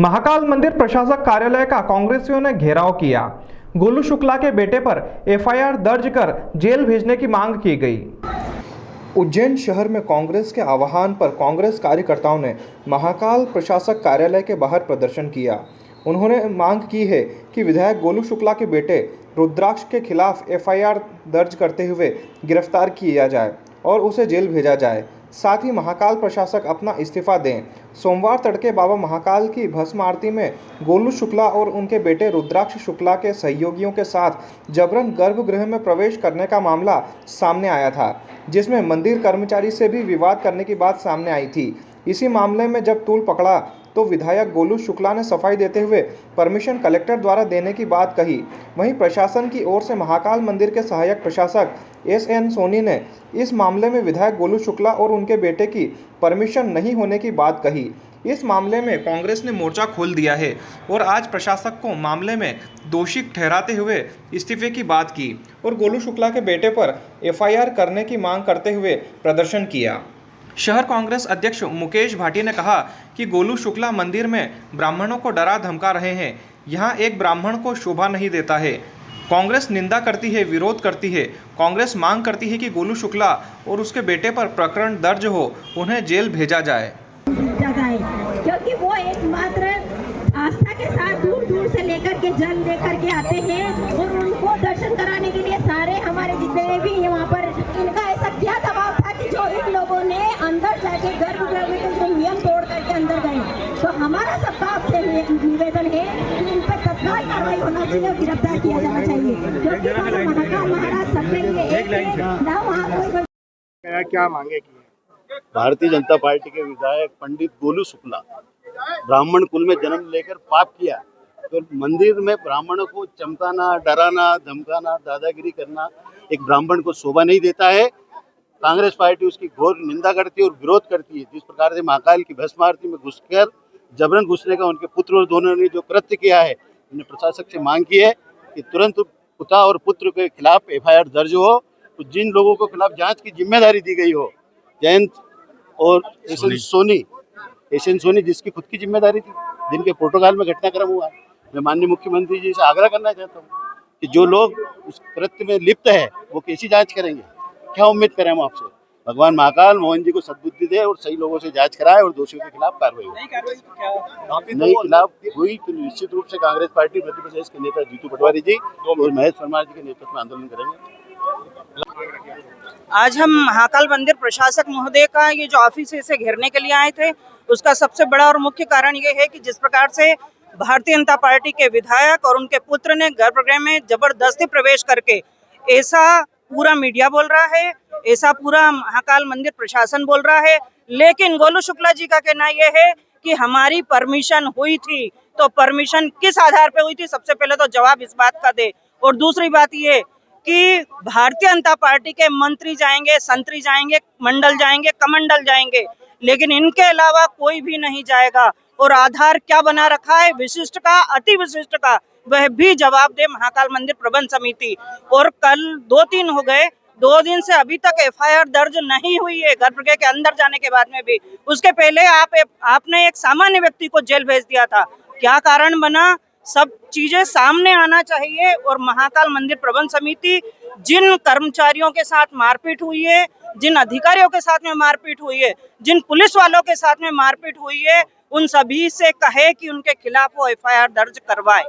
महाकाल मंदिर प्रशासक कार्यालय का कांग्रेसियों ने घेराव किया। गोलू शुक्ला के बेटे पर एफआईआर दर्ज कर जेल भेजने की मांग की गई। उज्जैन शहर में कांग्रेस के आह्वान पर कांग्रेस कार्यकर्ताओं ने महाकाल प्रशासक कार्यालय के बाहर प्रदर्शन किया। उन्होंने मांग की है कि विधायक गोलू शुक्ला के बेटे रुद्राक्ष के खिलाफ एफआईआर दर्ज करते हुए गिरफ्तार किया जाए और उसे जेल भेजा जाए। साथ ही महाकाल प्रशासक अपना इस्तीफा दें। सोमवार तड़के बाबा महाकाल की भस्म आरती में गोलू शुक्ला और उनके बेटे रुद्राक्ष शुक्ला के सहयोगियों के साथ जबरन गर्भगृह में प्रवेश करने का मामला सामने आया था, जिसमें मंदिर कर्मचारी से भी विवाद करने की बात सामने आई थी। इसी मामले में जब तूल पकड़ा तो विधायक गोलू शुक्ला ने सफाई देते हुए परमिशन कलेक्टर द्वारा देने की बात कही। वहीं प्रशासन की ओर से महाकाल मंदिर के सहायक प्रशासक एसएन सोनी ने इस मामले में विधायक गोलू शुक्ला और उनके बेटे की परमिशन नहीं होने की बात कही। इस मामले में कांग्रेस ने मोर्चा खोल दिया है और आज प्रशासक को मामले में दोषी ठहराते हुए इस्तीफे की बात की और गोलू शुक्ला के बेटे पर एफआईआर करने की मांग करते हुए प्रदर्शन किया। शहर कांग्रेस अध्यक्ष मुकेश भाटी ने कहा कि गोलू शुक्ला मंदिर में ब्राह्मणों को डरा धमका रहे हैं। यहाँ एक ब्राह्मण को शोभा नहीं देता है। कांग्रेस निंदा करती है, विरोध करती है। कांग्रेस मांग करती है कि गोलू शुक्ला और उसके बेटे पर प्रकरण दर्ज हो, उन्हें जेल भेजा जाए। क्योंकि वो एकमात्र आस्था के साथ दूर दूर से लेकर के जल लेकर के आते हैं और उनको दर्शन कराने के लिए सारे हमारे जितने भी वहाँ पर इनका ऐसा क्या दबाव था कि जो इन लोगों ने अंदर जाके गर्भगृह में जो नियम तोड़ करके अंदर गए। तो हमारा सबका आपसे निवेदन है कि इन पर तत्काल कार्रवाई होना चाहिए और गिरफ्तार किया जाना चाहिए, क्योंकि महाकाल महाराज सबके लिए एक है ना। वहाँ क्या मांगे की भारतीय जनता पार्टी के विधायक पंडित गोलू शुक्ला ब्राह्मण कुल में जन्म लेकर पाप किया, तो मंदिर में ब्राह्मणों को चमकाना, डराना, धमकाना, दादागिरी करना एक ब्राह्मण को शोभा नहीं देता है। कांग्रेस पार्टी उसकी घोर निंदा करती है और विरोध करती है। जिस प्रकार से महाकाल की भस्म आरती में घुसकर जबरन घुसने का उनके पुत्र और दोनों ने जो कृत्य किया है, उन्हें प्रशासक से मांग की है कि तुरंत पिता और पुत्र के खिलाफ एफआईआर दर्ज हो। तो जिन लोगों को खिलाफ जांच की जिम्मेदारी दी गई हो, जयंत और एसएन सोनी जिसकी खुद की जिम्मेदारी थी, जिनके प्रोटोकॉल में घटनाक्रम हुआ, मैं माननीय मुख्यमंत्री जी से आग्रह करना चाहता हूँ कि जो लोग उस कृत्य में लिप्त है वो कैसी जांच करेंगे, क्या उम्मीद करें हम आपसे। भगवान महाकाल मोहन जी को सद्बुद्धि दे और सही लोगों से जांच कराए और दोषियों के खिलाफ कार्रवाई हो। नहीं खिलाफ हुई तो निश्चित रूप से कांग्रेस पार्टी मध्य प्रदेश के नेता जीतू पटवारी जी और महेश परमार जी के नेतृत्व में आंदोलन करेंगे। आज हम महाकाल मंदिर प्रशासक महोदय का ये जो ऑफिस है इसे घेरने के लिए आए थे। उसका सबसे बड़ा और मुख्य कारण ये है कि जिस प्रकार से भारतीय जनता पार्टी के विधायक और उनके पुत्र ने गर्भगृह में जबरदस्ती प्रवेश करके, ऐसा पूरा मीडिया बोल रहा है, ऐसा पूरा महाकाल मंदिर प्रशासन बोल रहा है, लेकिन गोलू शुक्ला जी का कहना यह है कि हमारी परमिशन हुई थी। तो परमिशन किस आधार पे हुई थी, सबसे पहले तो जवाब इस बात का दे। और दूसरी बात ये कि भारतीय जनता पार्टी के मंत्री जाएंगे, संतरी जाएंगे, मंडल जाएंगे, कमंडल जाएंगे, लेकिन इनके अलावा कोई भी नहीं जाएगा। और आधार क्या बना रखा है, विशिष्ट का, अति विशिष्ट का, वह भी जवाब दे महाकाल मंदिर प्रबंध समिति। और कल 2 दिन हो गए, 2 दिन से अभी तक एफआईआर दर्ज नहीं हुई है गर्भगृह के अंदर जाने के बाद में भी। उसके पहले आपने एक सामान्य व्यक्ति को जेल भेज दिया था। क्या कारण बना, सब चीजें सामने आना चाहिए। और महाकाल मंदिर प्रबंध समिति जिन कर्मचारियों के साथ मारपीट हुई है, जिन अधिकारियों के साथ में मारपीट हुई है, जिन पुलिस वालों के साथ में मारपीट हुई है, उन सभी से कहे कि उनके खिलाफ वो एफआईआर दर्ज करवाए।